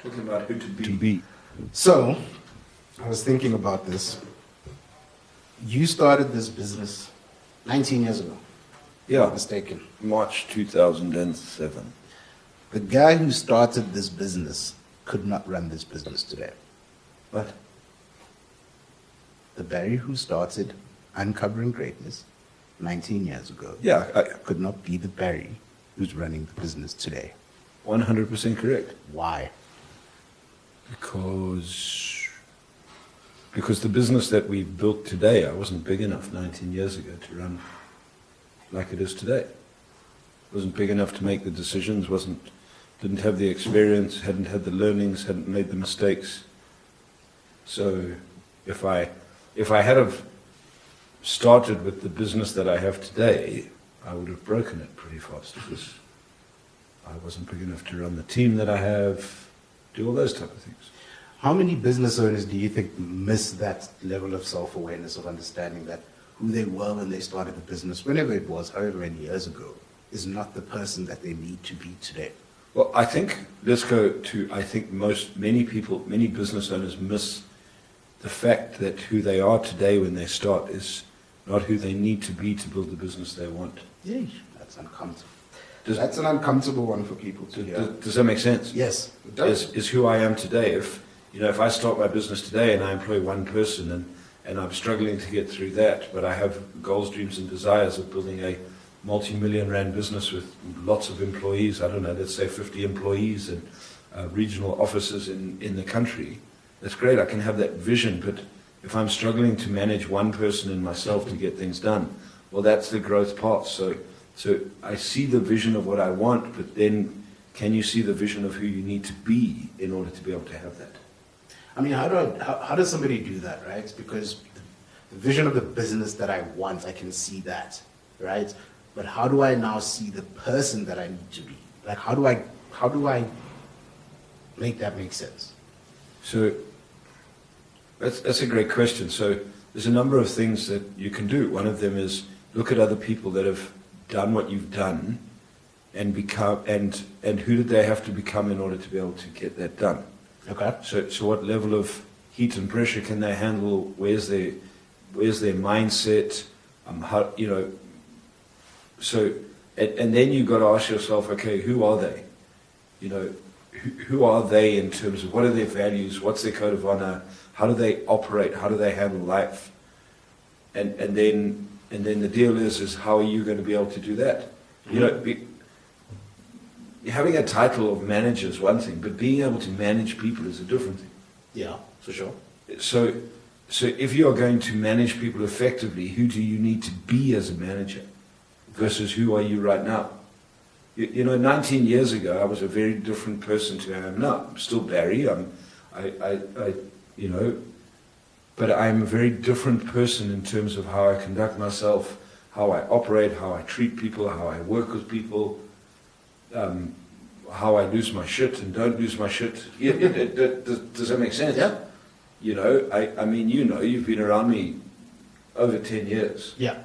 Talking about who to be. To be. So, I was thinking about this. You started this business 19 years ago. If I'm Yeah, not mistaken. March 2007. The guy who started this business could not run this business today. What? The Barry who started Uncovering Greatness 19 years ago Yeah, could not be the Barry who's running the business today. 100% correct. Why? Because the business that we've built today, I wasn't big enough 19 years ago to run like it is today. Wasn't big enough to make the decisions, didn't have the experience, hadn't had the learnings, hadn't made the mistakes. So if I had have started with the business that I have today, I would have broken it pretty fast because I wasn't big enough to run the team that I have, do all those type of things. How many business owners do you think miss that level of self-awareness of understanding that who they were when they started the business, whenever it was, however many years ago, is not the person that they need to be today? Well, I think, let's go to, I think many people, many business owners miss the fact that who they are today when they start is not who they need to be to build the business they want. Yeah, that's uncomfortable. Does- That's an uncomfortable one for people to hear. Does that make sense? Yes, it does. Is who I am today. If I start my business today and I employ one person and I'm struggling to get through that, but I have goals, dreams and desires of building a multi-million rand business with lots of employees, I don't know, let's say 50 employees and regional offices in the country, that's great. I can have that vision, but if I'm struggling to manage one person and myself to get things done, well, that's the growth path. So I see the vision of what I want, but then can you see the vision of who you need to be in order to be able to have that? I mean, how does somebody do that, right? Because the vision of the business that I want, I can see that, right? But how do I now see the person that I need to be? Like, how do I make that make sense? So that's a great question. So there's a number of things that you can do. One of them is look at other people that have done what you've done and become and who did they have to become in order to be able to get that done. Okay. So what level of heat and pressure can they handle? Where's their mindset? How, so and then you've got to ask yourself, okay, who are they? Who are they in terms of what are their values? What's their code of honor? How do they operate? How do they handle life? And then the deal is how are you going to be able to do that? Having a title of manager is one thing, but being able to manage people is a different thing. Yeah, for sure. So if you are going to manage people effectively, who do you need to be as a manager versus who are you right now? 19 years ago, I was a very different person to who I am now. I'm still Barry. But I'm a very different person in terms of how I conduct myself, how I operate, how I treat people, how I work with people, how I lose my shit and don't lose my shit. Does that make sense? Yeah. You've been around me over 10 years. Yeah.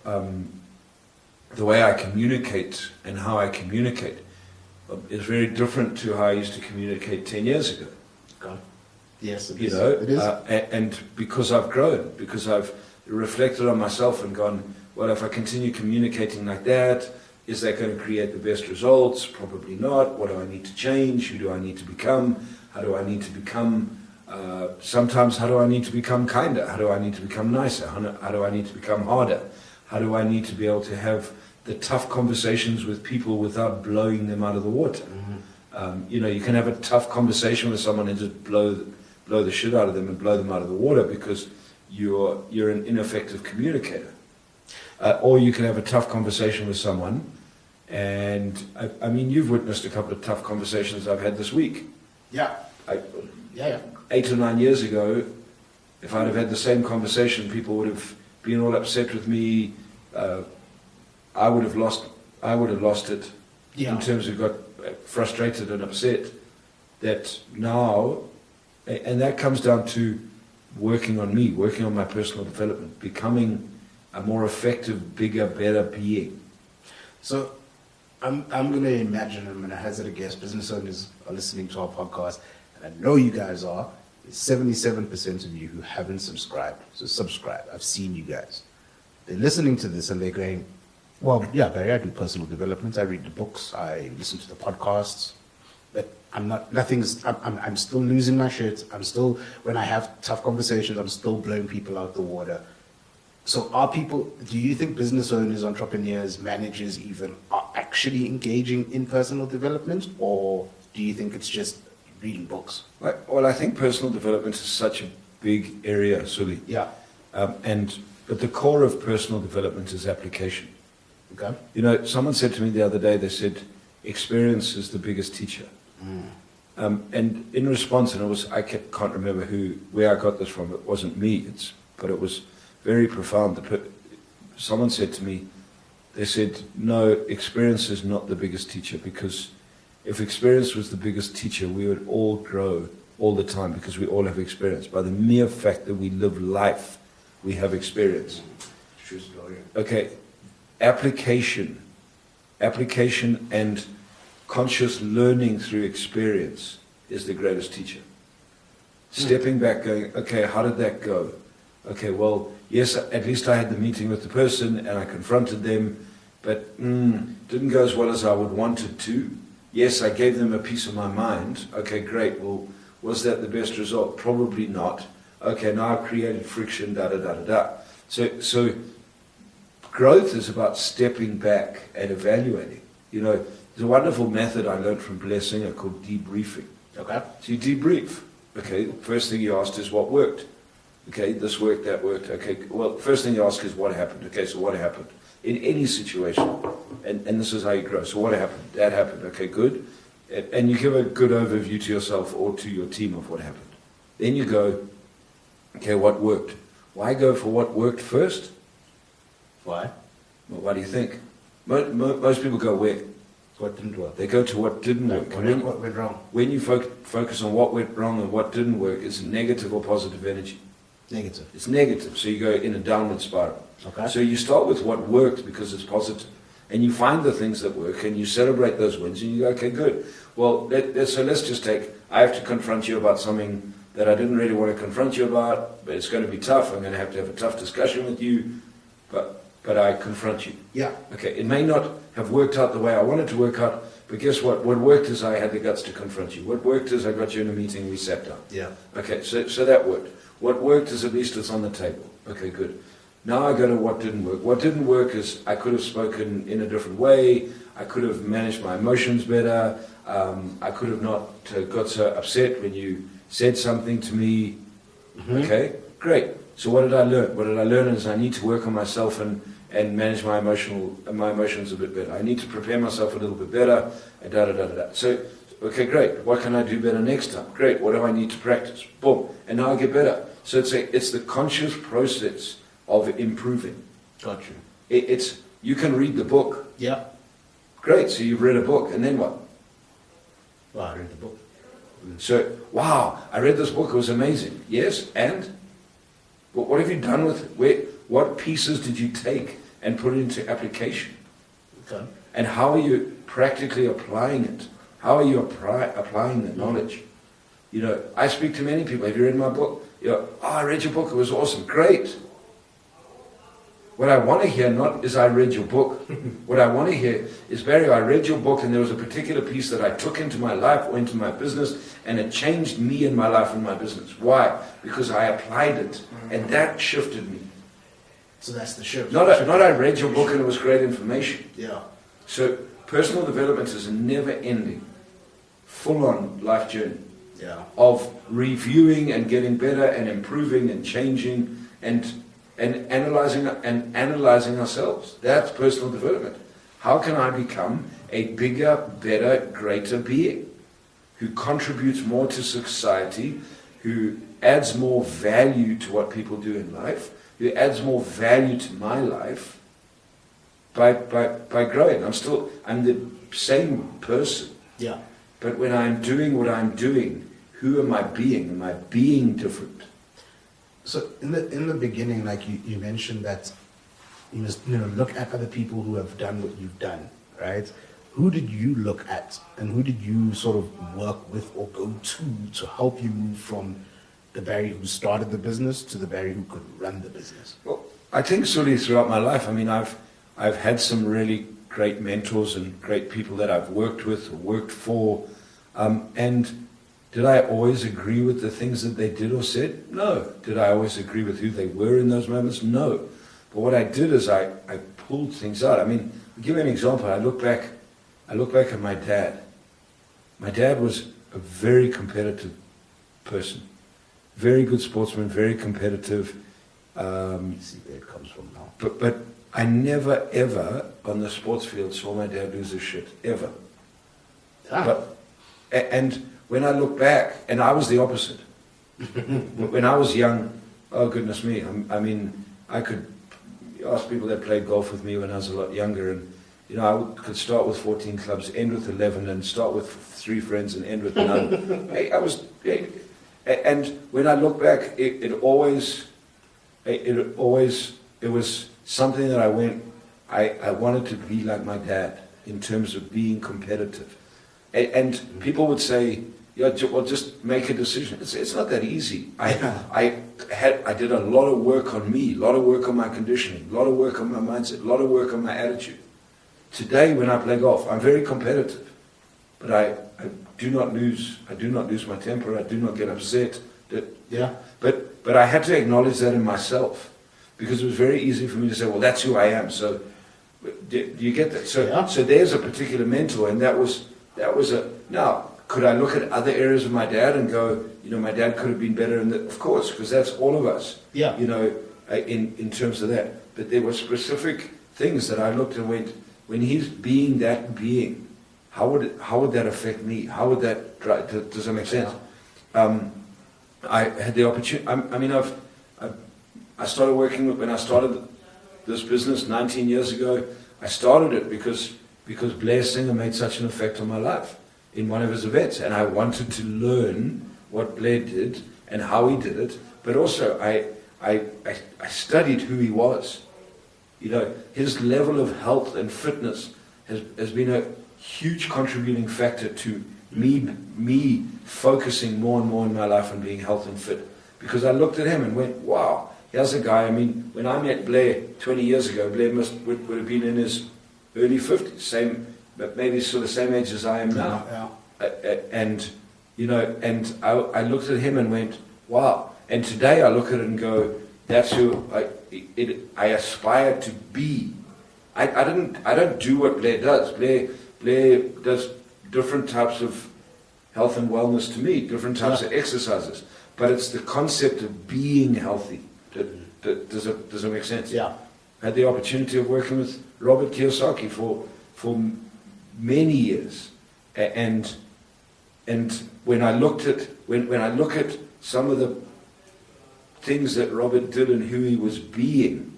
The way I communicate and how I communicate is very different to how I used to communicate 10 years ago. Okay. Yes, it is. It is. And because I've grown, because I've reflected on myself and gone, well, if I continue communicating like that, is that going to create the best results? Probably not. What do I need to change? Who do I need to become? How do I need to become? Sometimes, how do I need to become kinder? How do I need to become nicer? How do I need to become harder? How do I need to be able to have the tough conversations with people without blowing them out of the water? Mm-hmm. You can have a tough conversation with someone and just blow the shit out of them and blow them out of the water because you're an ineffective communicator. Or you can have a tough conversation with someone, and you've witnessed a couple of tough conversations I've had this week. Yeah. 8 or 9 years ago, if I'd have had the same conversation, people would have been all upset with me. I would have lost it in terms of got frustrated and upset. That now, and that comes down to working on me, working on my personal development, becoming a more effective, bigger, better being. So I'm going to imagine, I'm going to hazard a guess, business owners are listening to our podcast, and I know you guys are. There's 77% of you who haven't subscribed. So subscribe. I've seen you guys. They're listening to this and they're going, well, yeah, Barry, I do personal development. I read the books. I listen to the podcasts. But I'm still losing my shit. I'm still, when I have tough conversations, I'm still blowing people out the water. So do you think business owners, entrepreneurs, managers even are actually engaging in personal development, or do you think it's just reading books? Well, I think personal development is such a big area, Suli. Yeah. But the core of personal development is application. Okay. You know, someone said to me the other day, they said, experience is the biggest teacher. And in response, and I can't remember where I got this from. It wasn't me, but it was very profound. Someone said to me, they said, no, experience is not the biggest teacher, because if experience was the biggest teacher, we would all grow all the time, because we all have experience. By the mere fact that we live life, we have experience. True story. Okay, application and conscious learning through experience is the greatest teacher. Stepping back, going, okay, how did that go? Okay, well, yes, at least I had the meeting with the person and I confronted them, but didn't go as well as I would want it to. Yes, I gave them a piece of my mind. Okay, great. Well, was that the best result? Probably not. Okay, now I've created friction, da-da-da-da-da. So growth is about stepping back and evaluating. You know, there's a wonderful method I learned from Blair called debriefing. Okay. So you debrief. Okay, first thing you asked is what worked. Okay, this worked, that worked. Okay, well, first thing you ask is what happened. Okay, so what happened? In any situation. And this is how you grow. So what happened? That happened. Okay, good. And you give a good overview to yourself or to your team of what happened. Then you go, okay, what worked? Why go for what worked first? Why? Well, what do you think? Most people go where? What didn't work? They go to what didn't work. What went wrong? When you focus on what went wrong and what didn't work, it's negative or positive energy. Negative. It's negative, so you go in a downward spiral. Okay. So you start with what worked because it's positive. And you find the things that work and you celebrate those wins and you go, okay, good. Well, so let's just take, I have to confront you about something that I didn't really want to confront you about, but it's going to be tough. I'm going to have a tough discussion with you, but I confront you. Yeah. Okay, it may not have worked out the way I wanted to work out, but guess what? What worked is I had the guts to confront you. What worked is I got you in a meeting, we sat down. Yeah. Okay, so that worked. What worked is at least it's on the table. Okay, good. Now I go to what didn't work. What didn't work is I could have spoken in a different way. I could have managed my emotions better. I could have not got so upset when you said something to me. Mm-hmm. Okay, great. So what did I learn? What did I learn is I need to work on myself and manage my emotions a bit better. I need to prepare myself a little bit better. And da-da-da-da-da. So, okay, great. What can I do better next time? Great. What do I need to practice? Boom. And now I get better. So it's the conscious process of improving. Got you. You can read the book. Yeah. Great. So you've read a book, and then what? Well, I read the book. So, wow, I read this book. It was amazing. Yes, and? But what have you done with it? What pieces did you take and put into application? Okay. And how are you practically applying it? How are you applying the knowledge? You know, I speak to many people. Have you read my book? You know, oh, I read your book. It was awesome. Great. What I want to hear not is I read your book. What I want to hear is, Barry, I read your book and there was a particular piece that I took into my life or into my business and it changed me in my life and my business. Why? Because I applied it and that shifted me. So that's the shift. Not I read your book and it was great information. Yeah. So personal development is a never-ending, full-on life journey. Yeah. Of reviewing and getting better and improving and changing and analyzing ourselves. That's personal development. How can I become a bigger, better, greater being who contributes more to society, who adds more value to what people do in life, who adds more value to my life by growing. I'm the same person. Yeah. But when I'm doing what I'm doing, who am I being? Am I being different? So in the beginning, like you mentioned that you must look at other people who have done what you've done, right? who did you look at and who did you sort of work with or go to help you move from the Barry who started the business to the Barry who could run the business? Well, I think Sully throughout my life, I mean, I've had some really great mentors and great people that I've worked with or worked for. And did I always agree with the things that they did or said? No. Did I always agree with who they were in those moments? No. But what I did is I pulled things out. I mean, I'll give you an example. I look back at my dad. My dad was a very competitive person. Very good sportsman, very competitive. You see where it comes from now. But I never, ever, on the sports field, saw my dad lose his shit. Ever. And when I look back, and I was the opposite. When I was young, oh goodness me, I mean, I could ask people that played golf with me when I was a lot younger, and you know, I could start with 14 clubs, end with 11, and start with 3 friends and end with none. And when I look back, it was something that I wanted to be like my dad in terms of being competitive. And people would say, yeah, well, just make a decision. It's not that easy. I did a lot of work on me, a lot of work on my conditioning, a lot of work on my mindset, a lot of work on my attitude. Today, when I play golf, I'm very competitive, but I do not lose. I do not lose my temper. I do not get upset. But I had to acknowledge that in myself, because it was very easy for me to say, well, that's who I am. So do you get that? So there's a particular mentor, and that was a. Now, could I look at other areas of my dad and go, you know, my dad could have been better in that? Of course, because that's all of us. Yeah. You know, in terms of that. But there were specific things that I looked and went, when he's being that being, how would that affect me? How would that does that make sense? I had the opportunity. I mean, I started working when I started this business 19 years ago. I started it because Blair Singer made such an effect on my life in one of his events, and I wanted to learn what Blair did and how he did it. But also, I studied who he was. You know, his level of health and fitness has been a huge contributing factor to me focusing more and more in my life on being healthy and fit. Because I looked at him and went, wow, here's a guy. I mean, when I met Blair 20 years ago, Blair would have been in his early 50s, but maybe sort of same age as I am now. And, you know, and I looked at him and went, wow. And today I look at it and go, that's who I aspire to be. I don't do what Blair does. Blair does different types of health and wellness to me, different types of exercises. But it's the concept of being healthy. Does it make sense? Yeah. I had the opportunity of working with Robert Kiyosaki for many years, and when I looked at when I look at some of the things that Robert did and who he was being,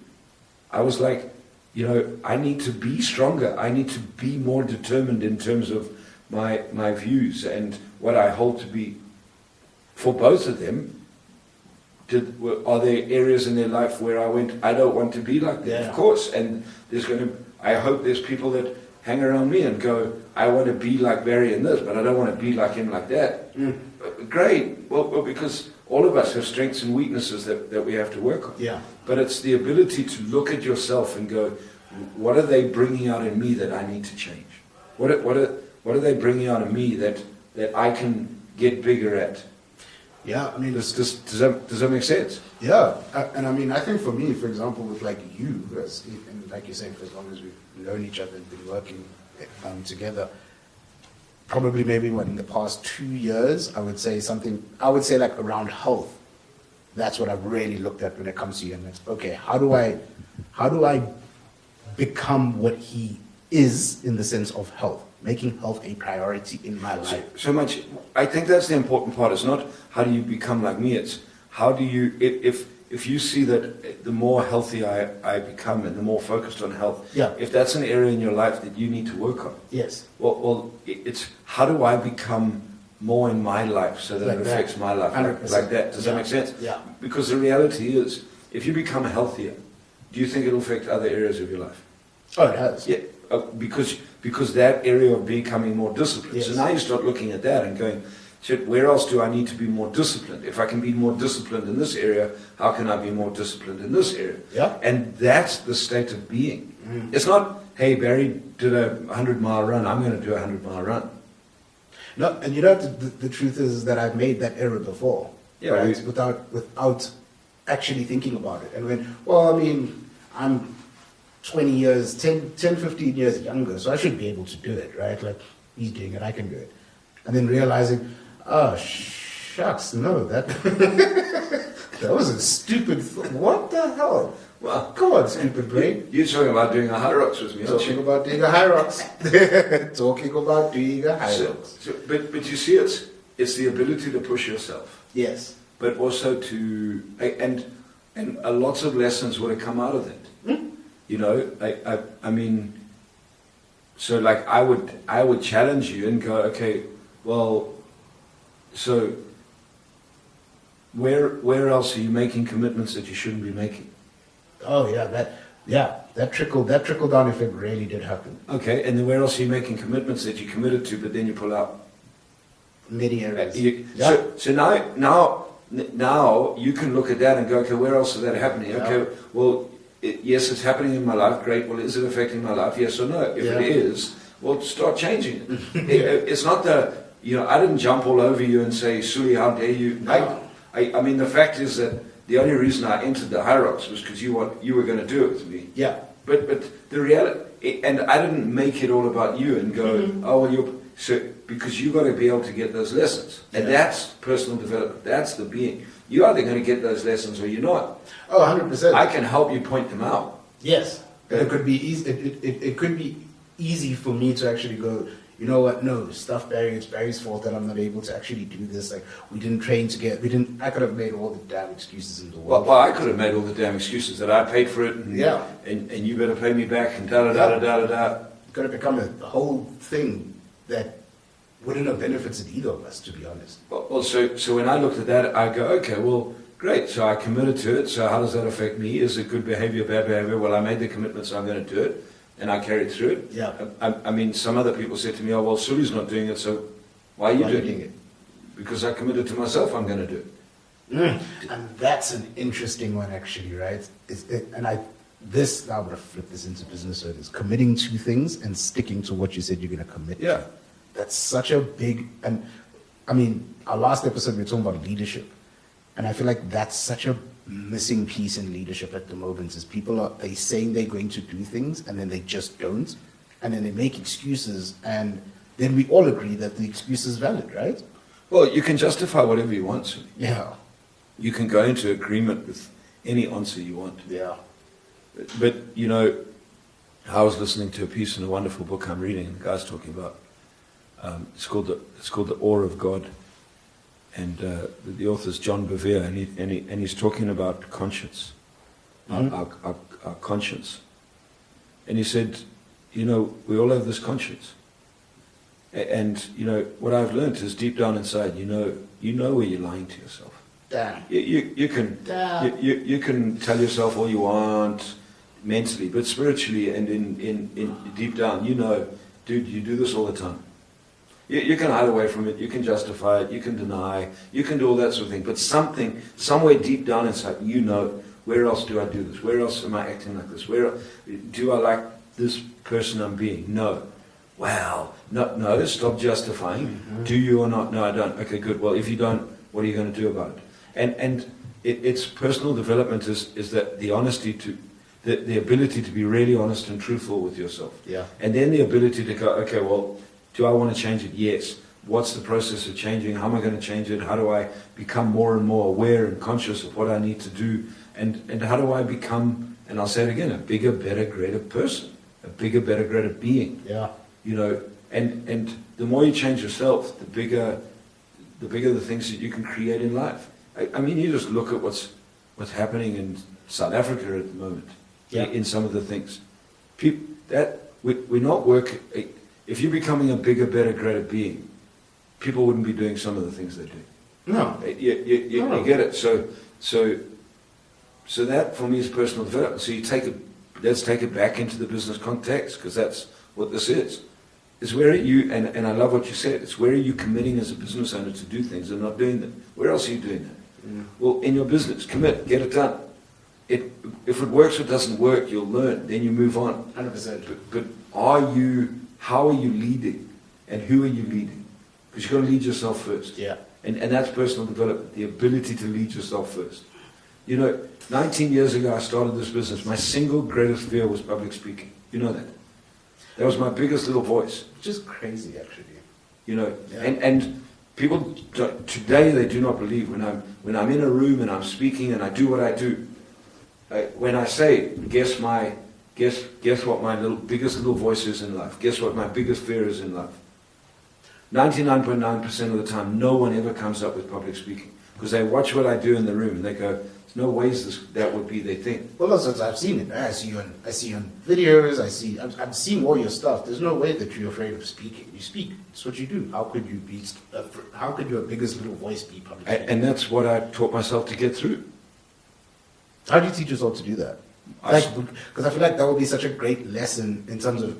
I was like, you know, I need to be stronger. I need to be more determined in terms of my views and what I hold to be. For both of them, are there areas in their life where I went, I don't want to be like that? Yeah. Of course. And I hope there's people that hang around me and go, I want to be like Barry in this, but I don't want to be like him like that. Great. Well, because all of us have strengths and weaknesses that we have to work on. Yeah. But it's the ability to look at yourself and go, what are they bringing out in me that I need to change? What are they bringing out in me that I can get bigger at? Yeah, I mean, does that make sense? Yeah, and I mean, I think for me, for example, with like you, and like you're saying, for as long as we've known each other and been working together, probably maybe in the past 2 years, I would say like around health. That's what I've really looked at when it comes to you. And it's, okay, how do I become what he is in the sense of health? Making health a priority in my life. So much. I think that's the important part. It's not how do you become like me. It's how do you, if you see that the more healthy I become and the more focused on health, if that's an area in your life that you need to work on. Yes. Well, it's how do I become more in my life so that it affects my life like that. Does that make sense? Yeah. Because the reality is, if you become healthier, do you think it'll affect other areas of your life? Oh, it has. Yeah. Because because that area of becoming more disciplined. Yes. So now you start looking at that and going, shit, where else do I need to be more disciplined? If I can be more disciplined in this area, how can I be more disciplined in this area? Yeah. And that's the state of being. It's not, hey, Barry did a 100-mile run, I'm going to do a 100-mile run. No, and you know, the truth is that I've made that error before. Yeah, right? Without actually thinking about it. And when, well, I mean, I'm 20 years, 10, 15 years younger, so I should be able to do it, right? Like, he's doing it, I can do it. And then realizing, oh, shucks, no, that was a stupid what the hell? Well, come on, stupid brain. You're talking about doing a high rocks with me, aren't Talking you? about doing a high rocks. Talking about doing a high rocks. But you see, it's the ability to push yourself. Yes. But also to, and lots of lessons would have come out of that. You know, I mean, so like I would challenge you and go, okay, well, so where else are you making commitments that you shouldn't be making? Oh yeah, that trickle down effect really did happen. Okay, and then where else are you making commitments that you committed to, but then you pull out? Many areas. So now you can look at that and go, okay, where else is that happening? Yeah. Okay, well, yes, it's happening in my life. Great. Well, is it affecting my life? Yes or no? If it is, well, start changing it. It's not I didn't jump all over you and say, Suli, how dare you? No. I mean, the fact is that the only reason I entered the high rocks was because you were going to do it with me. Yeah. But the reality, and I didn't make it all about you and go, oh, well, because you got to be able to get those lessons. And that's personal development. That's the being. You're either going to get those lessons or you're not. Oh, 100%. I can help you point them out. Yes. It could be easy. It could be easy for me to actually go, you know what? No, stuff Barry. It's Barry's fault that I'm not able to actually do this. Like, we didn't train together. I could have made all the damn excuses in the world. Well, I could have made all the damn excuses that I paid for it, and and you better pay me back, and da da da da da da. It could have become a whole thing that wouldn't have benefited either of us, to be honest. Well, so when I looked at that, I go, okay, well, great. So I committed to it. So how does that affect me? Is it good behavior, bad behavior? Well, I made the commitment, so I'm going to do it. And I carried through it. Yeah. I mean, some other people said to me, oh, well, Suli's not doing it, so why are you doing it? Because I committed to myself, I'm going to do it. And that's an interesting one, actually, right? I would have flipped this into business owners. Committing to things and sticking to what you said you're going to commit to. That's such a big, and I mean, our last episode we were talking about leadership. And I feel like that's such a missing piece in leadership at the moment is they saying they're going to do things and then they just don't, and then they make excuses, and then we all agree that the excuse is valid, right? Well, you can justify whatever you want. Yeah. You can go into agreement with any answer you want. Yeah. But you know, I was listening to a piece in a wonderful book I'm reading, and the guy's talking about it's called the Awe of God. And the author's John Bevere, and he's talking about conscience, our conscience. And he said, you know, we all have this conscience. And, you know, what I've learned is deep down inside, you know where you're lying to yourself. Damn. You can tell yourself all you want mentally, but spiritually and in deep down, you know, dude, you do this all the time. You can hide away from it, you can justify it, you can deny, you can do all that sort of thing. But somewhere deep down inside, you know, where else do I do this? Where else am I acting like this? Where do I like this person I'm being? No. Well, no, stop justifying. Mm-hmm. Do you or not? No, I don't. Okay, good. Well, if you don't, what are you going to do about it? And it's personal development is that the honesty to, the ability to be really honest and truthful with yourself. Yeah. And then the ability to go, okay, well, do I want to change it? Yes. What's the process of changing? How am I going to change it? How do I become more and more aware and conscious of what I need to do? And how do I become, and I'll say it again, a bigger, better, greater person, a bigger, better, greater being. Yeah. You know, and the more you change yourself, the bigger the things that you can create in life. I mean, you just look at what's happening in South Africa at the moment. Yeah. In some of the things, we're not working. If you're becoming a bigger, better, greater being, people wouldn't be doing some of the things they do. No. You get it. So that for me is personal development. So let's take it back into the business context, because that's what this is. is where are you, and I love what you said, it's where are you committing as a business owner to do things and not doing them? Where else are you doing that? Well, in your business, commit, get it done. If it works or doesn't work, you'll learn, then you move on. 100%. But how are you leading, and who are you leading? Because you've got to lead yourself first. Yeah. And that's personal development, the ability to lead yourself first. 19 years ago I started this business. My single greatest fear was public speaking. You know that. That was my biggest little voice. Which is crazy, actually. Yeah. And people today, they do not believe when I'm in a room and I'm speaking and I do what I do. When I say, guess what my biggest little voice is in life. Guess what my biggest fear is in life. 99.9% of the time, no one ever comes up with public speaking because they watch what I do in the room and they go, "There's no ways that would be their thing." Well, since I've seen it, I see you on videos. I'm seeing all your stuff. There's no way that you're afraid of speaking. You speak. It's what you do. How could your biggest little voice be public speaking? And that's what I taught myself to get through. How do you teach yourself to do that? Because I feel like that would be such a great lesson in terms of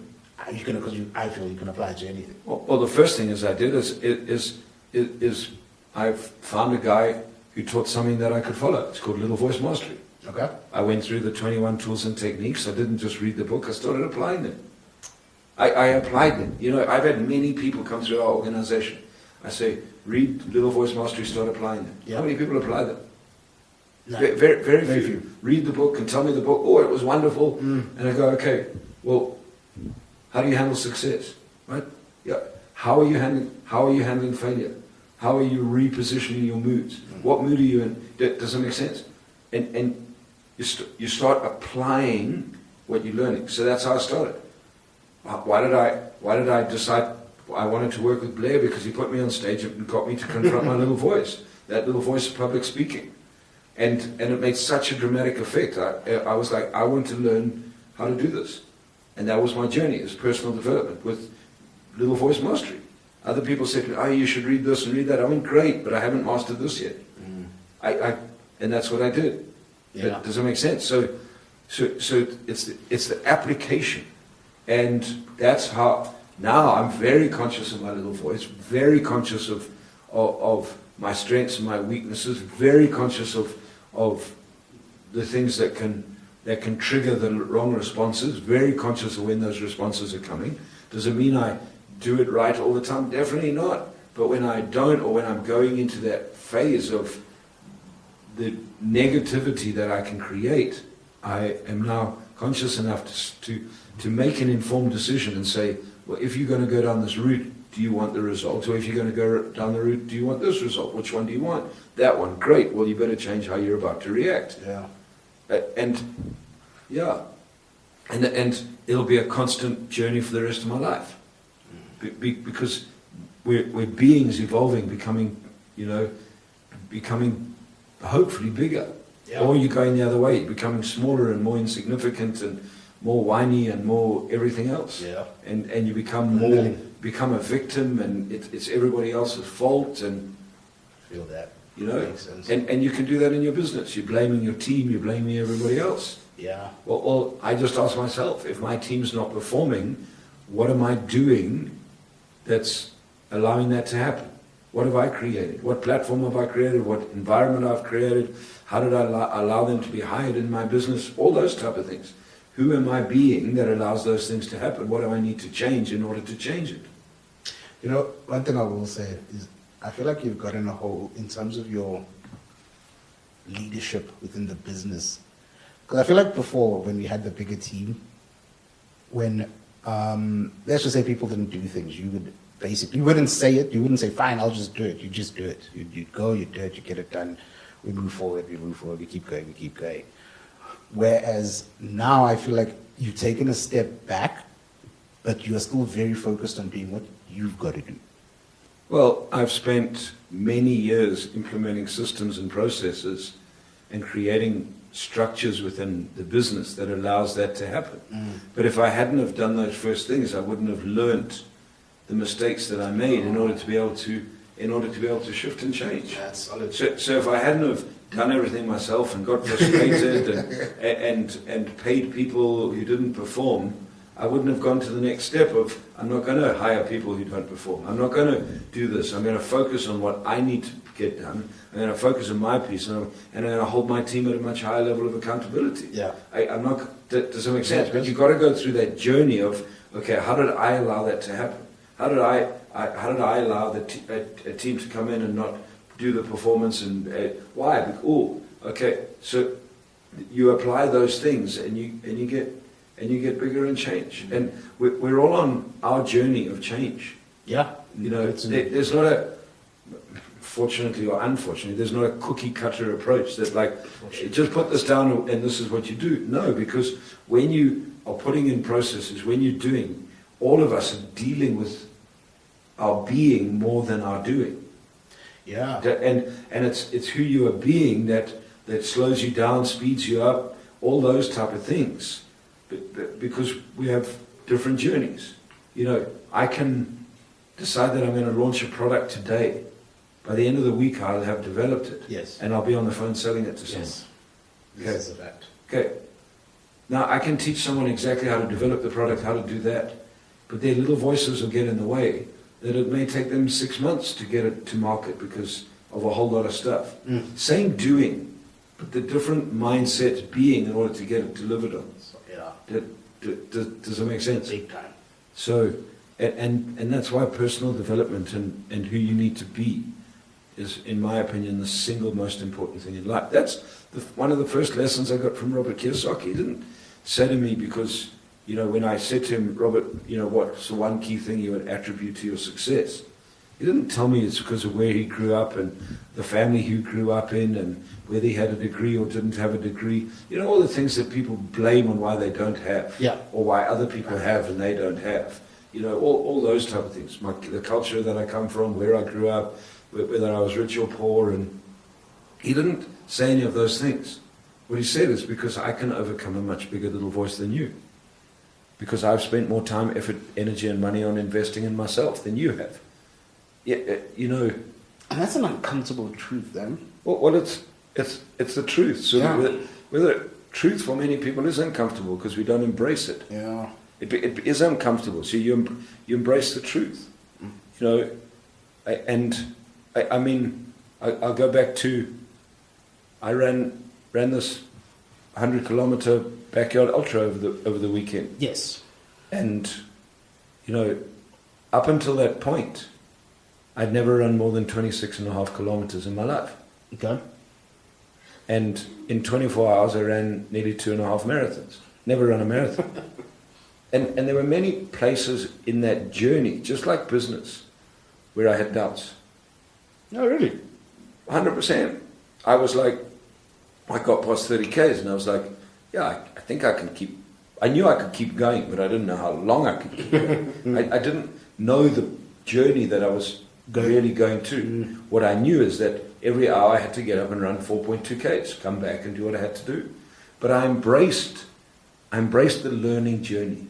I feel you can apply it to anything. Well, the first thing I did is I found a guy who taught something that I could follow. It's called Little Voice Mastery. Okay. I went through the 21 tools and techniques. I didn't just read the book. I started applying them. I applied them. I've had many people come through our organization. I say, read Little Voice Mastery, start applying them. Yeah. How many people apply them? No. Very few. Read the book and tell me the book. Oh, it was wonderful. And I go, okay, well, how do you handle success? Right? Yeah. How are you handling failure? How are you repositioning your moods? What mood are you in? Does that make sense? And you start applying what you're learning. So that's how I started. Why did I decide I wanted to work with Blair? Because he put me on stage and got me to confront my little voice. That little voice of public speaking. And it made such a dramatic effect. I was like, I want to learn how to do this. And that was my journey as personal development with Little Voice Mastery. Other people said, "Oh, you should read this and read that." I went, "Great, but I haven't mastered this yet." And that's what I did. Yeah. Does that make sense? So it's the application, and that's how now I'm very conscious of my little voice, very conscious of my strengths and my weaknesses, very conscious of the things that can trigger the wrong responses, very conscious of when those responses are coming. Does it mean I do it right all the time? Definitely not. But when I don't, or when I'm going into that phase of the negativity that I can create, I am now conscious enough to make an informed decision and say, well, if you're going to go down this route, do you want the result? Or if you're going to go down the route, do you want this result? Which one do you want? That one. Great. Well, you better change how you're about to react. Yeah. And it'll be a constant journey for the rest of my life. Because we're beings evolving, becoming hopefully bigger. Yeah. Or you're going the other way, becoming smaller and more insignificant and more whiny and more everything else. Yeah. And you become a victim, and it's everybody else's fault, and Feel that. Makes sense. and you can do that in your business. You're blaming your team, you're blaming everybody else. Yeah. Well, I just ask myself, if my team's not performing, what am I doing that's allowing that to happen? What have I created? What platform have I created? What environment I've created? How did I allow them to be hired in my business? All those type of things. Who am I being that allows those things to happen? What do I need to change in order to change it? One thing I will say is I feel like you've gotten a whole, in terms of your leadership within the business. Because I feel like before, when we had the bigger team, when, let's just say people didn't do things, you wouldn't say it, you wouldn't say, fine, I'll just do it. You just do it. You'd go, you do it, you get it done. We move forward, we keep going. Whereas now I feel like you've taken a step back, but you are still very focused on doing what you've got to do. Well, I've spent many years implementing systems and processes and creating structures within the business that allows that to happen. But if I hadn't have done those first things, I wouldn't have learnt the mistakes that I made in order to be able to shift and change. That's solid. So if I hadn't have done everything myself and got frustrated and paid people who didn't perform, I wouldn't have gone to the next step of, I'm not going to hire people who don't perform. I'm not going to do this. I'm going to focus on what I need to get done. I'm going to focus on my piece, and I'm going to hold my team at a much higher level of accountability. Yeah. I'm not, does that make sense? But you've got to go through that journey of, okay, how did I allow that to happen? How did I allow a team to come in and not do the performance, and why? Okay, so you apply those things, and you get bigger and change. And we're all on our journey of change. Yeah. You know, there's not a, fortunately or unfortunately, there's not a cookie cutter approach that like, just put this down and this is what you do. No, because when you are putting in processes, when you're doing, all of us are dealing with our being more than our doing. Yeah. And it's who you are being that slows you down, speeds you up, all those type of things. But because we have different journeys. You know, I can decide that I'm going to launch a product today. By the end of the week, I'll have developed it. Yes. And I'll be on the phone selling it to someone. Yes. This is a fact. Okay. Now, I can teach someone exactly how to develop the product, how to do that. But their little voices will get in the way, that it may take them 6 months to get it to market because of a whole lot of stuff. Same doing, but the different mindset being in order to get it delivered on. So, yeah. Does that make sense? Big time. So, and that's why personal development and who you need to be is, in my opinion, the single most important thing in life. That's one of the first lessons I got from Robert Kiyosaki. He didn't say to me because, you know, when I said to him, Robert, you know, what's the one key thing you would attribute to your success? He didn't tell me it's because of where he grew up and the family he grew up in and whether he had a degree or didn't have a degree. You know, all the things that people blame on why they don't have. Yeah. Or why other people have and they don't have. You know, all those type of things. The culture that I come from, where I grew up, whether I was rich or poor. And he didn't say any of those things. What he said is, because I can overcome a much bigger little voice than you. Because I've spent more time, effort, energy and money on investing in myself than you have. Yeah, you know. And that's an uncomfortable truth then. Well, it's the truth. So Yeah. whether truth for many people is uncomfortable because we don't embrace it. Yeah. It is uncomfortable. So you embrace the truth. You know, I mean, I'll go back to, I ran this 100-kilometer backyard ultra over the weekend. Yes. And, you know, up until that point, I'd never run more than 26.5 kilometers in my life. Okay. And in 24 hours, I ran nearly 2.5 marathons. Never run a marathon. And there were many places in that journey, just like business, where I had doubts. No, really? 100%. I was like, I got past 30 Ks and I was like, yeah, I think I can keep, I knew I could keep going, but I didn't know how long I could keep going. I didn't know the journey that I was really going to. What I knew is that every hour I had to get up and run 4.2 Ks, come back and do what I had to do. But I embraced the learning journey.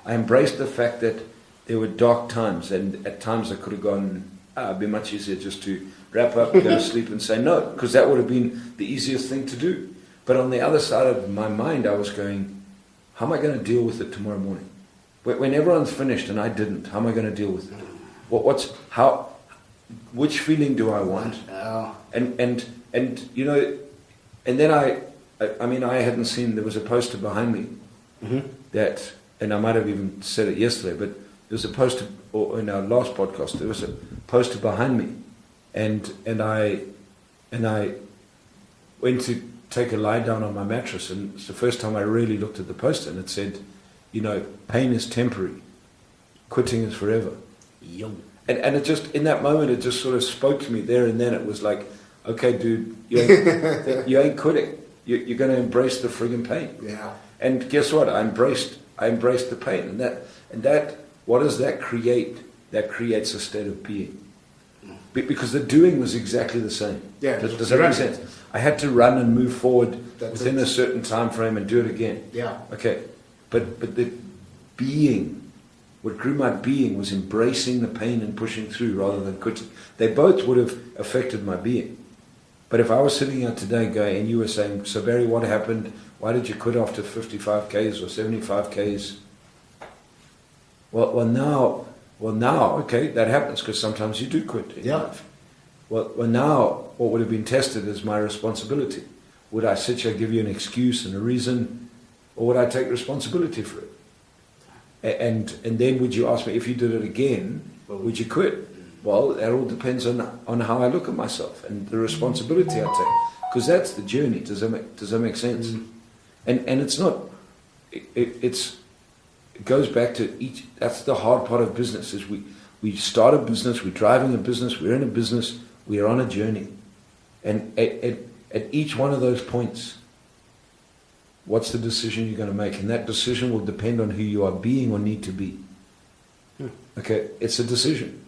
I embraced the fact that there were dark times, and at times I could have gone, it'd be much easier just to wrap up, go to sleep and say no, because that would have been the easiest thing to do. But on the other side of my mind, I was going, how am I going to deal with it tomorrow morning? When everyone's finished and I didn't, how am I going to deal with it? Which feeling do I want? And you know, and then I mean, I hadn't seen, there was a poster behind me that, and I might have even said it yesterday, but there was a poster, or in our last podcast, there was a poster behind me, and I went to take a lie down on my mattress, and it's the first time I really looked at the poster, and it said, you know, pain is temporary, quitting is forever. Yo. And it just, in that moment, it just sort of spoke to me there and then. It was like, okay, dude, you ain't quitting. You're going to embrace the friggin' pain. Yeah. And guess what? I embraced the pain. And that, what does that create? That creates a state of being. Because the doing was exactly the same. Yeah. Does that make sense? I had to run and move forward within a certain time frame and do it again. Yeah. Okay. But the being, what grew my being was embracing the pain and pushing through rather than quitting. They both would have affected my being. But if I was sitting here today going, and you were saying, so Barry, what happened? Why did you quit after 55 Ks or 75 Ks? Well, now, okay, that happens because sometimes you do quit in life. Well, now what would have been tested is my responsibility. Would I sit here, give you an excuse and a reason, or would I take responsibility for it? And then would you ask me, if you did it again, would you quit? Well, that all depends on how I look at myself and the responsibility I take, because that's the journey. Does that make sense? And it's not. It goes back to each. That's the hard part of business. Is we start a business, we're driving a business, we're in a business, we are on a journey, and at each one of those points, what's the decision you're going to make? And that decision will depend on who you are being or need to be. Okay, it's a decision.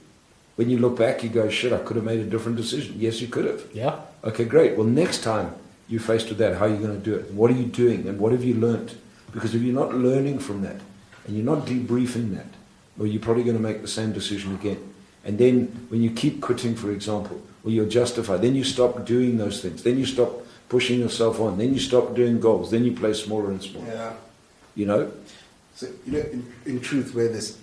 When you look back, you go, shit, I could have made a different decision. Yes, you could have. Yeah. Okay, great. Well, next time you're faced with that, how are you going to do it? What are you doing? And what have you learned? Because if you're not learning from that, and you're not debriefing that, well, you're probably going to make the same decision again. And then when you keep quitting, for example, well, you're justified. Then you stop doing those things. Then you stop pushing yourself on. Then you stop doing goals. Then you play smaller and smaller. Yeah. You know? So, in truth, where this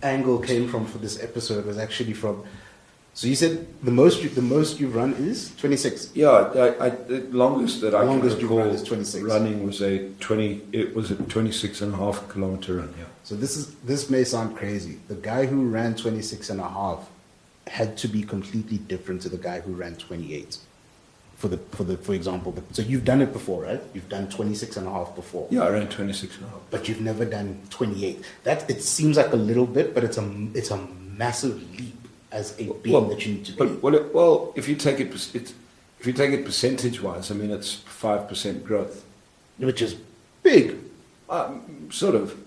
angle came from for this episode was actually from. So you said the most you've run is 26. Yeah, the longest that I can recall run is 26. Running was a 26.5 kilometer run. Yeah. So this may sound crazy. The guy who ran 26.5 had to be completely different to the guy who ran 28. For example, so you've done it before, right? You've done 26.5 before. Yeah, I ran 26.5. But you've never done 28. That it seems like a little bit, but it's a massive leap as a being that you need to be. Well, if you take it percentage wise, I mean it's 5% growth, Which is big. sort of.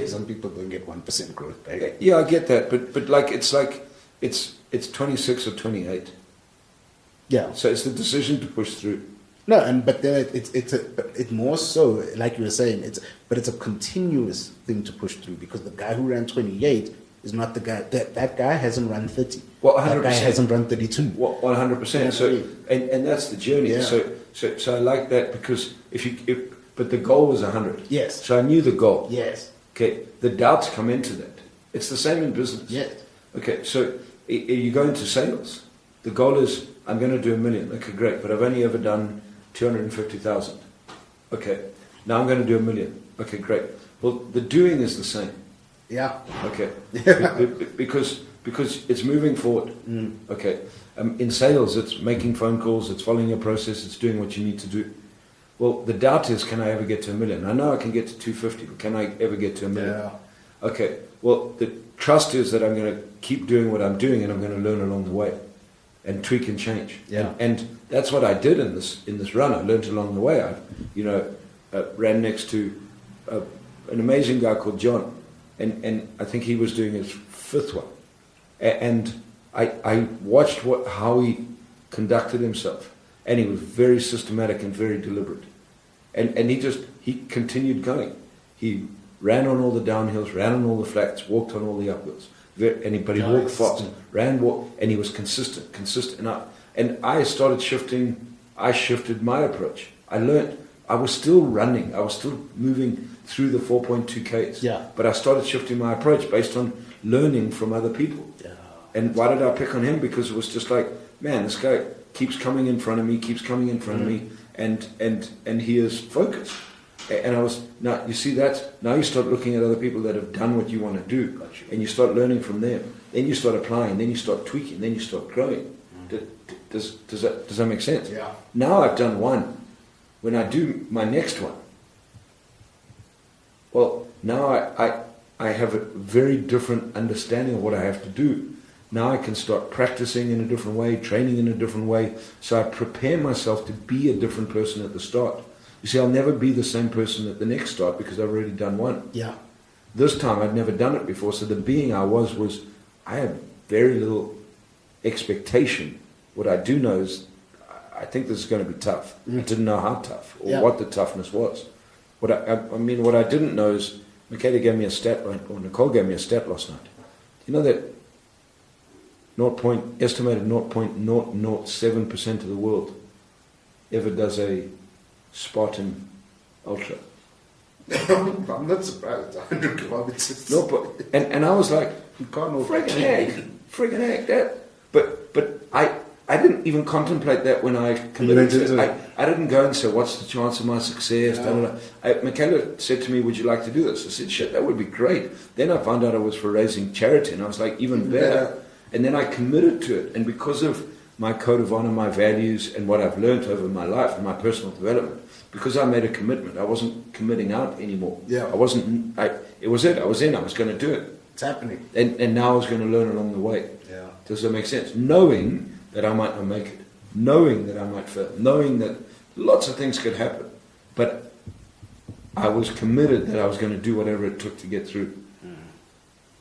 Some people don't get 1% growth, right? Yeah, I get that, but it's 26 or 28. Yeah. So it's the decision to push through. No, but then it's more so, like you were saying, it's a continuous thing to push through, because the guy who ran 28 is not the guy that guy hasn't run 30. Well, 100%. That guy hasn't run 32. Well, 100%. So and that's the journey. Yeah. So I like that, because but the goal was 100. Yes. So I knew the goal. Yes. Okay. The doubts come into that. It's the same in business. Yes. Okay. So you go into sales. The goal is, I'm going to do 1 million. Okay, great. But I've only ever done 250,000. Okay. Now I'm going to do 1 million. Okay, great. Well, the doing is the same. Yeah. Okay. Because it's moving forward. Okay. In sales, it's making phone calls, it's following your process, it's doing what you need to do. Well, the doubt is, can I ever get to 1 million? I know I can get to 250, but can I ever get to 1 million? Yeah. Okay. Well, the trust is that I'm going to keep doing what I'm doing, and I'm going to learn along the way, and tweak and change. Yeah. And that's what I did in this run. I learned along the way. I ran next to an amazing guy called John, and I think he was doing his 5th one, and I watched how he conducted himself, and he was very systematic and very deliberate, and he continued going. He ran on all the downhills, ran on all the flats, walked on all the uphills, but he walked fast, and he was consistent, and I started shifting. I shifted my approach. I learned. I was still running. I was still moving through the 4.2 Ks. Yeah. But I started shifting my approach based on learning from other people. Yeah. And why did I pick on him? Because it was just like, man, this guy keeps coming in front of me, and he is focused. And I was, now you see that, now you start looking at other people that have done what you want to do, and you start learning from them. Then you start applying, then you start tweaking, then you start growing. Does that make sense? Yeah. Now I've done one. When I do my next one, well, now I have a very different understanding of what I have to do. Now I can start practicing in a different way, training in a different way, so I prepare myself to be a different person at the start. You see, I'll never be the same person at the next start because I've already done one. Yeah. This time I'd never done it before, so the being I was I had very little expectation. What I do know is I think this is going to be tough. I didn't know how tough or what the toughness was. What I didn't know is Nicole gave me a stat last night. You know that estimated 0.007% of the world ever does a Spartan Ultra. I'm not surprised. 100 kilometers. No, but and I was like, You can't know. friggin' heck, that. But I didn't even contemplate that when I committed to it. I didn't go and say, what's the chance of my success? Michaela said to me, would you like to do this? I said, shit, that would be great. Then I found out it was for raising charity, and I was like, even better. And then I committed to it. And because of my code of honor, my values, and what I've learned over my life and my personal development, because I made a commitment, I wasn't committing out anymore. Yeah. I was in, I was going to do it. It's happening. And now I was going to learn along the way. Yeah. Does that make sense? Knowing that I might not make it, knowing that I might fail, knowing that lots of things could happen, but I was committed that I was going to do whatever it took to get through.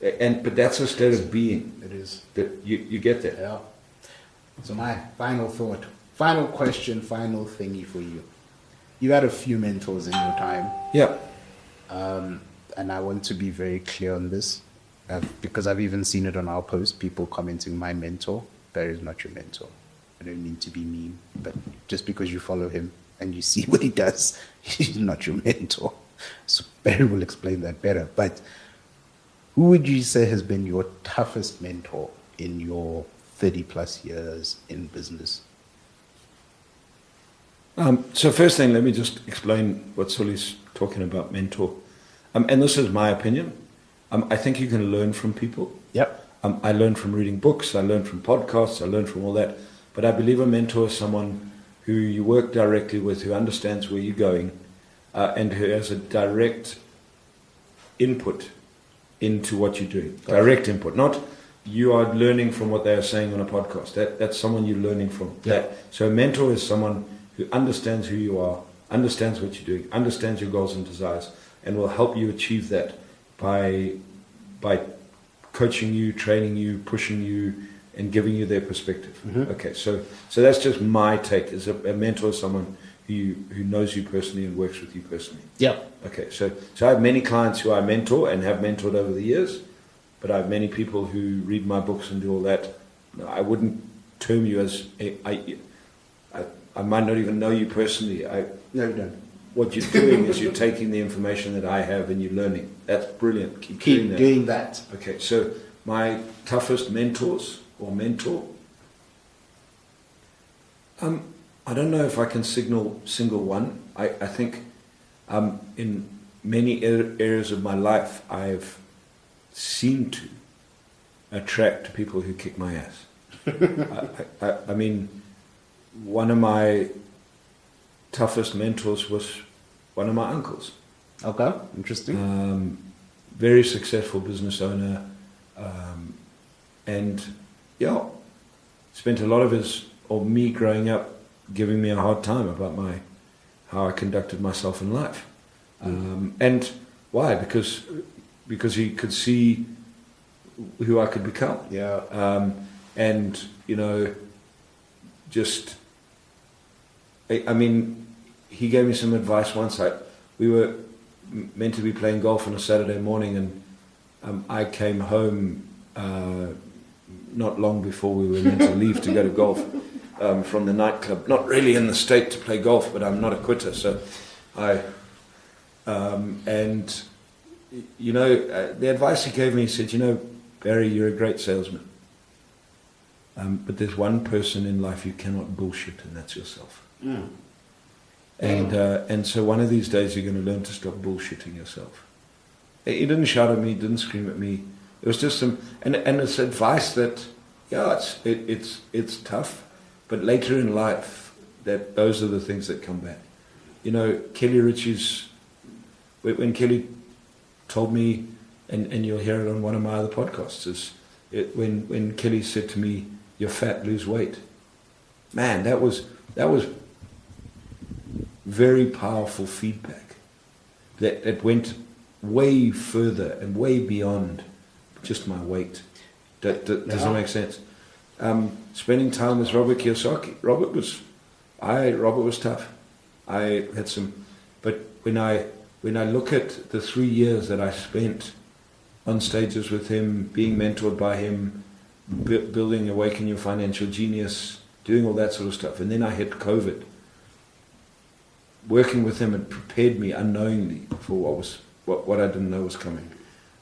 But that's a state of being. It is. That you get there. Yeah. So my final thought, final question, final thingy for you. You had a few mentors in your time. Yeah. And I want to be very clear on this, because I've even seen it on our post, people commenting, my mentor, Barry is not your mentor. I don't mean to be mean, but just because you follow him and you see what he does, he's not your mentor. So Barry will explain that better. But who would you say has been your toughest mentor in your 30 plus years in business? So first thing, let me just explain what Suli's talking about, mentor. And this is my opinion. I think you can learn from people. Yep. I learn from reading books, I learn from podcasts, I learn from all that. But I believe a mentor is someone who you work directly with, who understands where you're going, and who has a direct input into what you're doing. Direct input, not you are learning from what they are saying on a podcast. That's someone you're learning from. Yeah. So a mentor is someone who understands who you are, understands what you're doing, understands your goals and desires, and will help you achieve that by coaching you, training you, pushing you, and giving you their perspective. Mm-hmm. Okay, so that's just my take. Is a mentor is someone who knows you personally and works with you personally. Yeah. Okay, so I have many clients who I mentor and have mentored over the years, but I have many people who read my books and do all that. I wouldn't term you as I might not even know you personally. No, you don't. What you're doing is you're taking the information that I have and you're learning. That's brilliant. Keep doing that. Okay, so my toughest mentors or mentor, I don't know if I can single one. I think in many areas of my life I've seemed to attract people who kick my ass. I mean, one of my toughest mentors was one of my uncles. Okay, interesting. Very successful business owner, and yeah, spent a lot of me growing up giving me a hard time about how I conducted myself in life. And why? Because he could see who I could become. Yeah. And just I mean, he gave me some advice once. We were meant to be playing golf on a Saturday morning, and I came home not long before we were meant to leave to go to golf from the nightclub. Not really in the state to play golf, but I'm not a quitter. So and the advice he gave me, he said, Barry, you're a great salesman. But there's one person in life you cannot bullshit, and that's yourself. Mm. And so one of these days you're going to learn to stop bullshitting yourself. He didn't shout at me, didn't scream at me. It was just and it's advice that, yeah, it's tough, but later in life, those are the things that come back. Kelly Ritchie's, when Kelly told me, and you'll hear it on one of my other podcasts, when Kelly said to me, "You're fat, lose weight." Man, that was very powerful feedback. That went way further and way beyond just my weight. Does that make sense? Spending time with Robert Kiyosaki. Robert was tough. I had but when I look at the 3 years that I spent on stages with him, being mentored by him, building Awaken Your Financial Genius, doing all that sort of stuff, and then I hit COVID. working with him had prepared me unknowingly for what I didn't know was coming.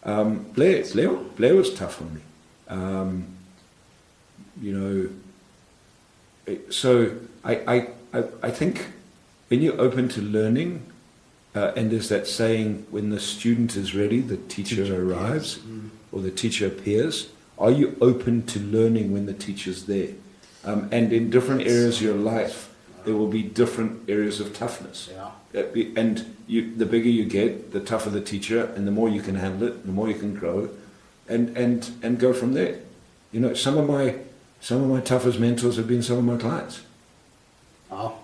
Blair was tough on me. So I think when you're open to learning, and there's that saying, when the student is ready, the teacher arrives, or the teacher appears. Are you open to learning when the teacher's there? And in different areas of your life, there will be different areas of toughness. And the bigger you get, the tougher the teacher, and the more you can handle it, the more you can grow, and go from there. Some of my toughest mentors have been some of my clients. Oh.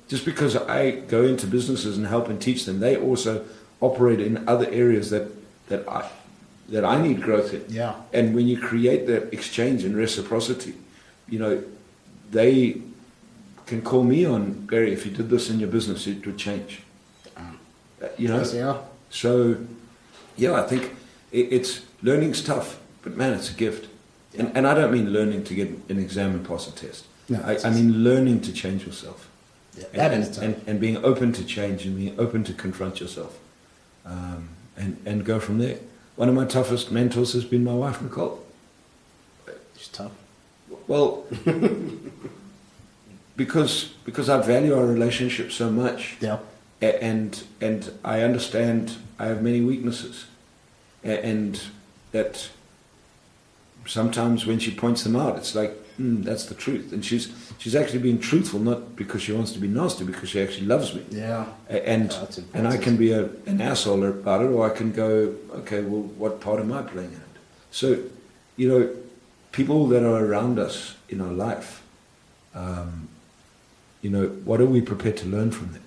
Just because I go into businesses and help and teach them, they also operate in other areas that I need growth in. Yeah. And when you create that exchange and reciprocity, they can call me on, Barry, if you did this in your business, it would change. Yes, yeah. So, I think it's learning's tough, but man, it's a gift. Yeah. And I don't mean learning to get an exam and pass a test. No, I mean learning to change yourself. Yeah, that is tough. And being open to change and being open to confront yourself. And go from there. One of my toughest mentors has been my wife, Nicole. It's tough. Well, because I value our relationship so much. Yeah. And I understand I have many weaknesses. And that sometimes when she points them out, it's like, that's the truth. And she's actually being truthful, not because she wants to be nasty, because she actually loves me. Yeah. And I can be an asshole about it, or I can go, okay, well, what part am I playing in it? So, people that are around us in our life, what are we prepared to learn from them?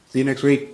See you next week.